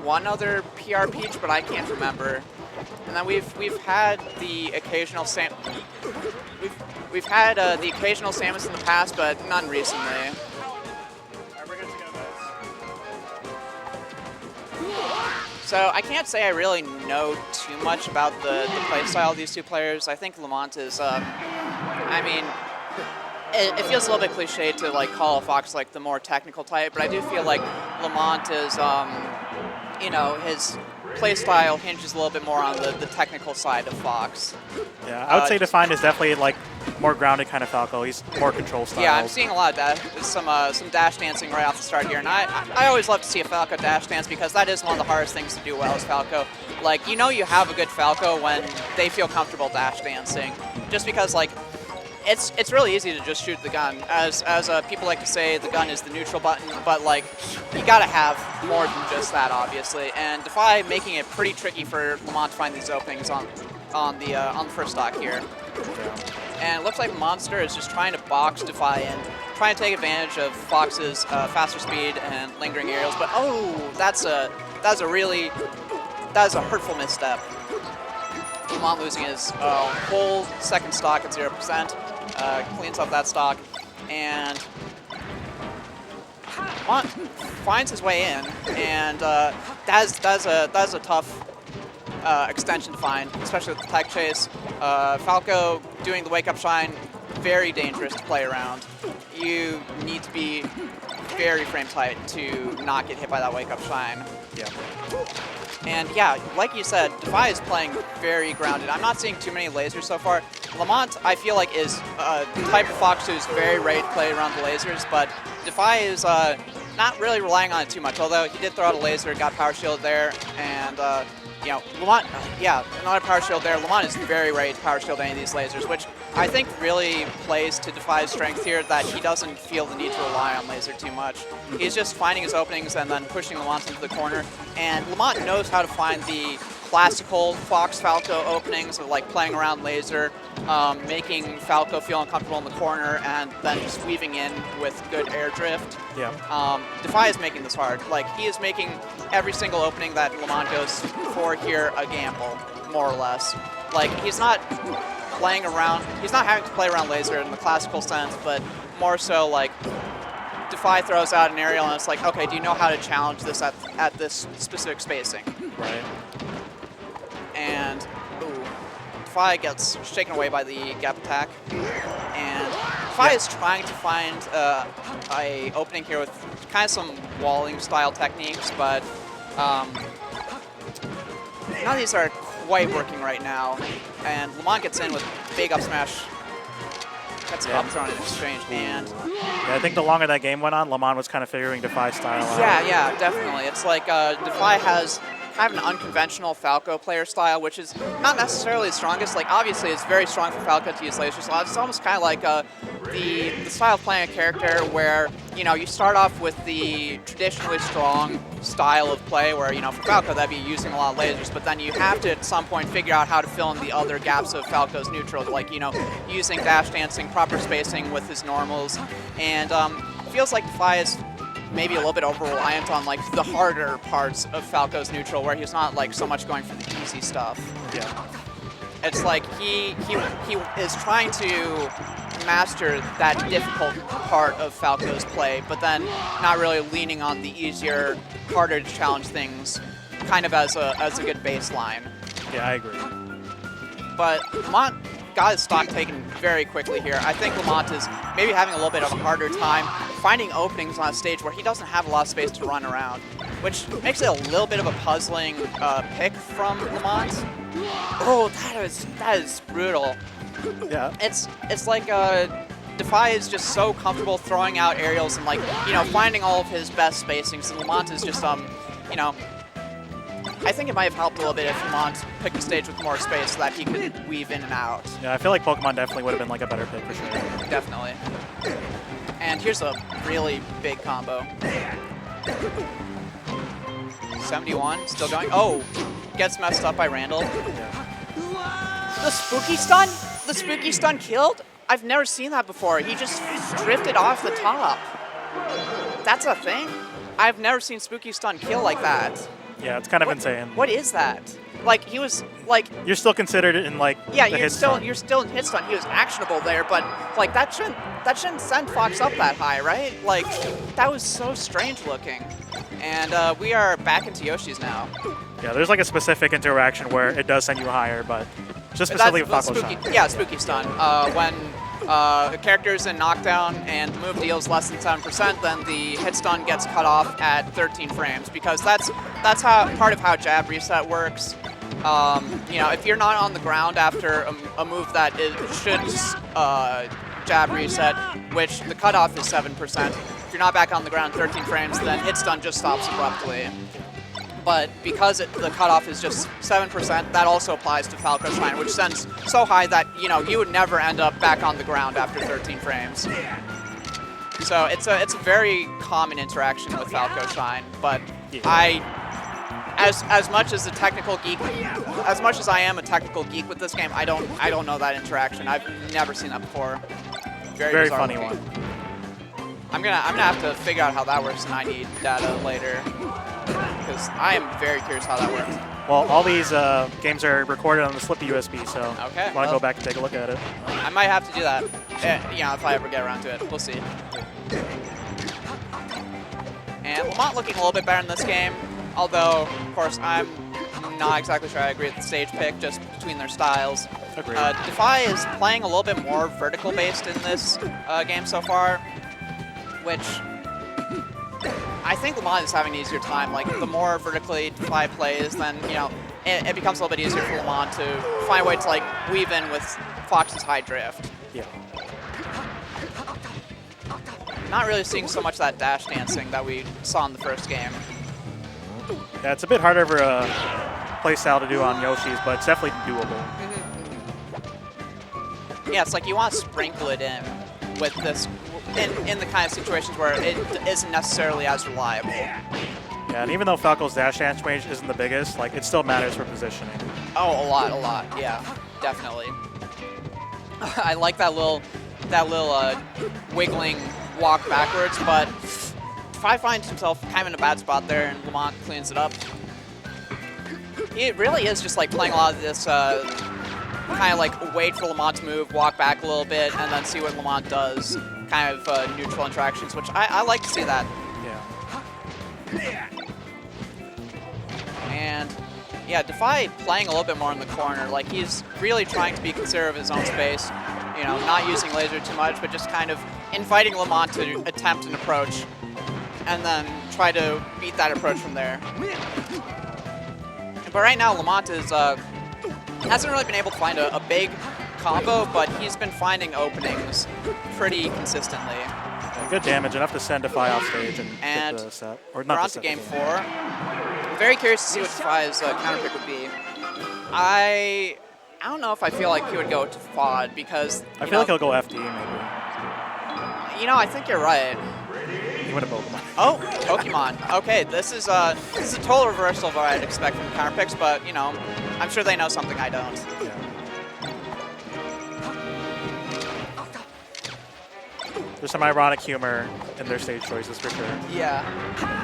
one other PR Peach, but I can't remember. And then we've had the occasional we've had the occasional Samus in the past, but none recently. Alright, we're good to go, guys. So I can't say I really know too much about the playstyle of these two players. I think Lamont is, I mean, it feels a little bit cliche to like call Fox like the more technical type, but I do feel like Lamont is, you know, his playstyle hinges a little bit more on the technical side of Fox. Yeah, I would say Defy is definitely like more grounded kind of Falco. He's more control style. Yeah, I'm seeing a lot of some dash dancing right off the start here, and I always love to see a Falco dash dance because that is one of the hardest things to do well as Falco. Like, you know you have a good Falco when they feel comfortable dash dancing, just because like it's really easy to just shoot the gun. As people like to say, the gun is the neutral button, but like you gotta have more than just that, obviously. And Defy making it pretty tricky for Lamont to find these openings on the first stock here. And it looks like Monster is just trying to box Defy in, trying to take advantage of Fox's faster speed and lingering aerials. But oh, that's a hurtful misstep. Lamont losing his whole second stock at 0%. Cleans up that stock, and Lamont finds his way in, and that's a tough extension to find, especially with the tech chase. Falco doing the wake up shine, very dangerous to play around. You need to be very frame tight to not get hit by that wake up shine. Yeah. And yeah, like you said, Defy is playing very grounded. I'm not seeing too many lasers so far. Lamont, I feel like, is the type of Fox who's very ready to play around the lasers, but Defy is not really relying on it too much, although he did throw out a laser, got power shield there, and you know, Lamont, yeah, another power shield there. Lamont is very ready to power shield any of these lasers, which I think really plays to Defy's strength here, that he doesn't feel the need to rely on laser too much. He's just finding his openings and then pushing Lamont into the corner, and Lamont knows how to find the classical Fox Falco openings of like playing around laser, making Falco feel uncomfortable in the corner, and then just weaving in with good air drift. Yeah. Defy is making this hard. Like, he is making every single opening that Lamont goes for here a gamble, more or less. Like, he's not playing around, he's not having to play around laser in the classical sense, but more so like Defy throws out an aerial and it's like, okay, do you know how to challenge this at this specific spacing? Right. And ooh, Defy gets shaken away by the gap attack, and Defy is trying to find a opening here with kind of some walling style techniques, but none of these are quite working right now. And Lamont gets in with big up smash, gets up thrown in exchange, and yeah, I think the longer that game went on, Lamont was kind of figuring Defy's style out. yeah, definitely. It's like Defy has kind of an unconventional Falco player style, which is not necessarily the strongest. Like, obviously, it's very strong for Falco to use lasers a lot. It's almost kind of like the style of playing a character where, you know, you start off with the traditionally strong style of play where, you know, for Falco, that'd be using a lot of lasers, but then you have to, at some point, figure out how to fill in the other gaps of Falco's neutral, like, you know, using dash dancing, proper spacing with his normals, and it feels like Defy is maybe a little bit over-reliant on like the harder parts of Falco's neutral, where he's not like so much going for the easy stuff. Yeah. It's like he is trying to master that difficult part of Falco's play, but then not really leaning on the easier, harder to challenge things, kind of as a good baseline. Yeah, I agree. But Lamont got his stock taken very quickly here. I think Lamont is maybe having a little bit of a harder time finding openings on a stage where he doesn't have a lot of space to run around, which makes it a little bit of a puzzling pick from Lamont. Oh, that is brutal. Yeah. It's like Defy is just so comfortable throwing out aerials and like, you know, finding all of his best spacings, and Lamont is just you know, I think it might have helped a little bit if Lamont picked a stage with more space so that he could weave in and out. Yeah, I feel like Pokemon definitely would have been like a better pick for sure. Definitely. And here's a really big combo. 71, still going. Oh, gets messed up by Randall. Yeah. The spooky stun? The spooky stun killed? I've never seen that before. He just drifted off the top. That's a thing? I've never seen spooky stun kill like that. Yeah, it's kind of insane. What is that? Like, he was, like... You're still considered in, like, yeah, the you're still in hit stun. He was actionable there, but, like, that shouldn't send Fox up that high, right? Like, that was so strange looking. And we are back into Yoshi's now. Yeah, there's, like, a specific interaction where it does send you higher, but just specifically with Falco Shine. Yeah, spooky stun. When a character's in knockdown and the move deals less than 7%, then the hit stun gets cut off at 13 frames, because that's how part of how jab reset works. You know, if you're not on the ground after a move that should jab reset, which the cutoff is 7%, if you're not back on the ground 13 frames, then hit stun just stops abruptly. But because the cutoff is just 7%, that also applies to Falco Shine, which sends so high that, you know, you would never end up back on the ground after 13 frames. So it's a very common interaction with Falco Shine, but as much as a technical geek, as much as I am a technical geek with this game, I don't know that interaction. I've never seen that before. Very funny one. I'm gonna have to figure out how that works, and I need data later, because I am very curious how that works. Well, all these games are recorded on the Slippy USB, so okay, want to go back and take a look at it. I might have to do that, you know, if I ever get around to it. We'll see. And Lamont looking a little bit better in this game, although, of course, I'm not exactly sure I agree with the stage pick, just between their styles. Agreed. Defy is playing a little bit more vertical-based in this game so far, which I think Lamont is having an easier time. Like, the more vertically Defy plays, then, you know, it becomes a little bit easier for Lamont to find a way to, like, weave in with Fox's high drift. Yeah. Not really seeing so much of that dash dancing that we saw in the first game. Yeah, it's a bit harder of a playstyle to do on Yoshi's, but it's definitely doable. Yeah, it's like you want to sprinkle it in with this, in the kind of situations where it isn't necessarily as reliable. Yeah, and even though Falco's dash dance range isn't the biggest, like, it still matters for positioning. Oh, a lot, yeah, definitely. I like that little wiggling walk backwards, but Defy finds himself kind of in a bad spot there, and Lamont cleans it up. It really is just like playing a lot of this kind of like wait for Lamont to move, walk back a little bit, and then see what Lamont does. Kind of neutral interactions, which I like to see that. Yeah. And yeah, Defy playing a little bit more in the corner. Like, he's really trying to be considerate of his own space. You know, not using laser too much, but just kind of inviting Lamont to attempt an approach, and then try to beat that approach from there. But right now, Lamont is hasn't really been able to find a big combo, but he's been finding openings pretty consistently. Yeah, good damage, enough to send Defy off stage and get the set. Or not we're on to game 4. I'm very curious to see what Defy's counter pick would be. I don't know if I feel like he would go to FOD, because I feel like he'll go FD maybe. You know, I think you're right. He went to Pokemon. Oh, Pokemon. Okay, this is a total reversal of what I'd expect from counter picks, but you know, I'm sure they know something I don't. Yeah. There's some ironic humor in their stage choices for sure. Yeah.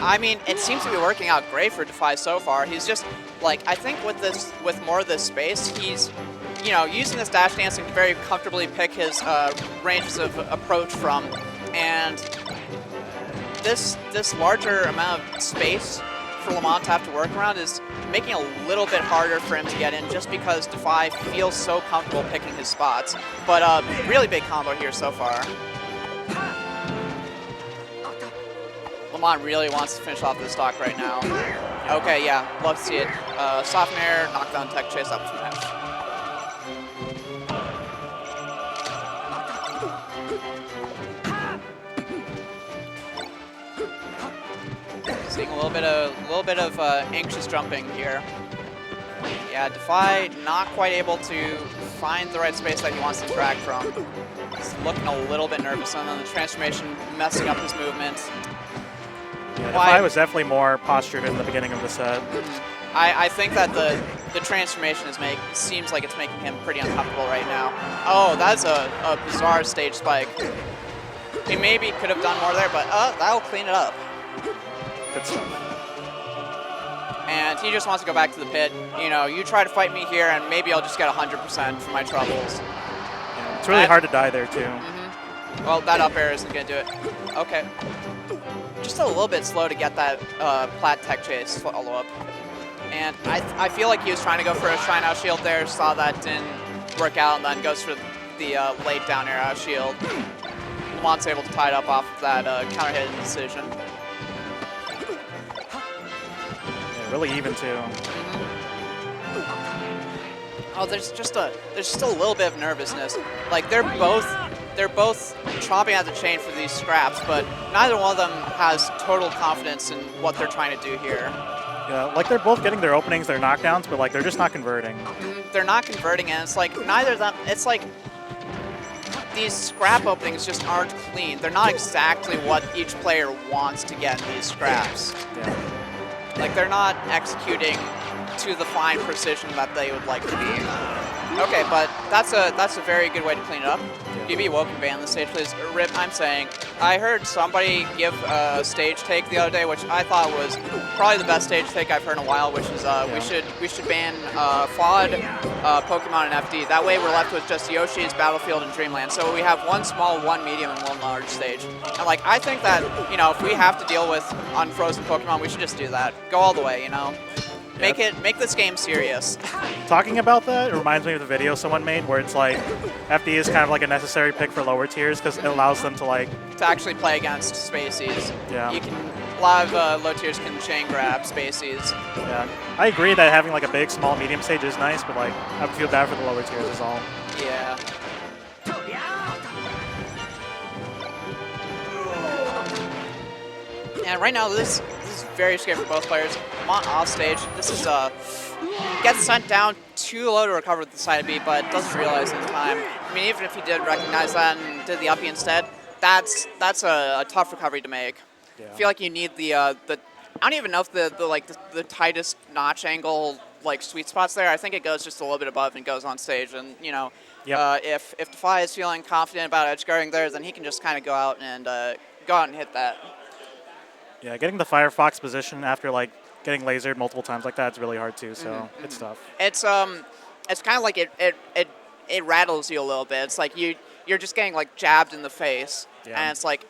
I mean, it seems to be working out great for Defy so far. He's just, like, I think with more of this space, he's, you know, using this dash dancing to very comfortably pick his ranges of approach from, and this larger amount of space for Lamont to have to work around is making it a little bit harder for him to get in, just because Defy feels so comfortable picking his spots. But really big combo here so far. Lamont really wants to finish off this stock right now. Okay, yeah, love to see it. Soft air, knockdown tech chase up smash. Seeing a little bit of anxious jumping here. Yeah, Defy not quite able to find the right space that he wants to drag from. He's looking a little bit nervous, and then the transformation messing up his movement. Yeah, Defy was definitely more postured in the beginning of the set. I think that the transformation seems like it's making him pretty uncomfortable right now. Oh, that's a bizarre stage spike. He maybe could have done more there, but that'll clean it up. Good stuff. and he just wants to go back to the pit. You know, you try to fight me here, and maybe I'll just get 100% for my troubles. Yeah, it's really hard to die there, too. Well, that up air isn't going to do it. Okay. Just a little bit slow to get that plat tech chase follow-up. And I feel like he was trying to go for a Shine Out Shield there, saw that didn't work out, and then goes for the late down air out shield. Lamont's able to tie it up off of that counter hit decision. Yeah, really even, too. Oh, there's just a little bit of nervousness. Like they're both chomping at the chain for these scraps, but neither one of them has total confidence in what they're trying to do here. Yeah, like they're both getting their openings, their knockdowns, but like they're just not converting. They're not converting, and it's like neither of them. It's like these scrap openings just aren't clean. They're not exactly what each player wants to get in these scraps. Yeah. Like they're not executing to the fine precision that they would like to be. Okay, but that's a very good way to clean it up. BB Woken ban the stage, please. Rip, I'm saying, I heard somebody give a stage take the other day, which I thought was probably the best stage take I've heard in a while, which is we should ban FOD, Pokemon, and FD. That way we're left with just Yoshi's, Battlefield, and Dreamland. So we have one small, one medium, and one large stage. And like I think that, you know, if we have to deal with unfrozen Pokemon, we should just do that. Go all the way, you know. Make this game serious. Talking about that, it reminds me of the video someone made where it's like FD is kind of like a necessary pick for lower tiers because it allows them to like to actually play against Spacies. Yeah. You can a lot of low tiers can chain grab Spacies. Yeah. I agree that having like a big, small, medium stage is nice, but like I would feel bad for the lower tiers is all. Yeah. And right now this is very scary for both players. Lamont off stage. This is gets sent down too low to recover with the side B, but doesn't realize in time. I mean, even if he did recognize that and did the uppie instead, that's a tough recovery to make. Yeah. I feel like you need the I don't even know if the tightest notch angle like sweet spots there. I think it goes just a little bit above and goes on stage, and you know, if Defy is feeling confident about edge guarding there, then he can just kind of go out and hit that. Yeah, getting the Firefox position after like getting lasered multiple times like that is really hard too. So it's tough. It's kind of like it rattles you a little bit. It's like you're just getting like jabbed in the face, and it's like,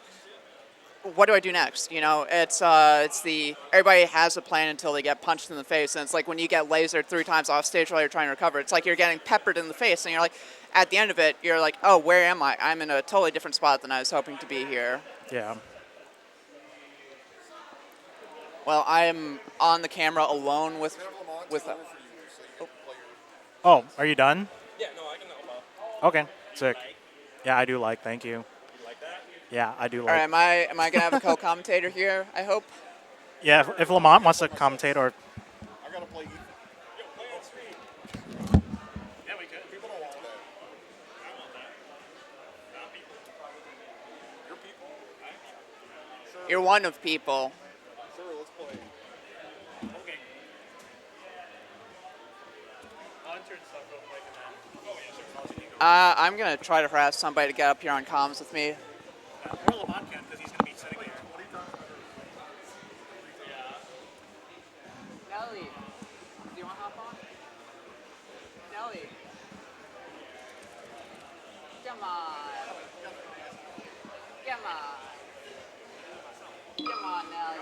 what do I do next? You know, it's everybody has a plan until they get punched in the face, and it's like when you get lasered 3 times off stage while you're trying to recover, it's like you're getting peppered in the face, and you're like, at the end of it, you're like, oh, where am I? I'm in a totally different spot than I was hoping to be here. Yeah. Well, I am on the camera alone with. Oh, are you done? Yeah, no, I can help out. Okay, sick. Yeah, I do like. Thank you. You like that? Yeah, I do like. All right, am I gonna have a co-commentator here? I hope. Yeah, if Lamont wants to commentate or. I gotta play. Yo, play on stream. Yeah, we could. People don't want that. I want that. Not people. You're people. I'm people. Sure. You're one of people. Sure, let's play. Okay. I'll enter and stuff real quick and then. Oh yeah, sure. I'm gonna try to harass somebody to get up here on comms with me. Or Lamont can because he's going to be sitting here. What are you talking about? Yeah. Nelly, do you want to hop on? Nelly. Come on. Come on. Come on, Nelly.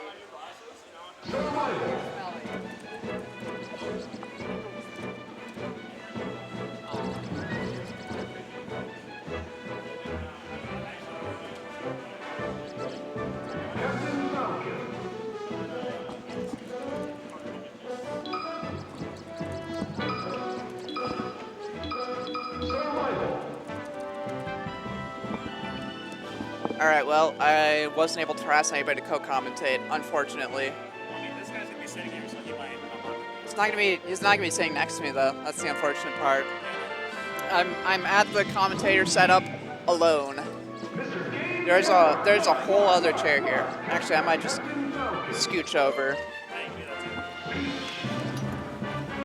All right, well, I wasn't able to harass anybody to co-commentate, unfortunately. I mean, this guy's going to be sitting here, so he might come up. He's not gonna be sitting next to me though. That's the unfortunate part. I'm at the commentator setup alone. There's a whole other chair here. Actually, I might just scooch over.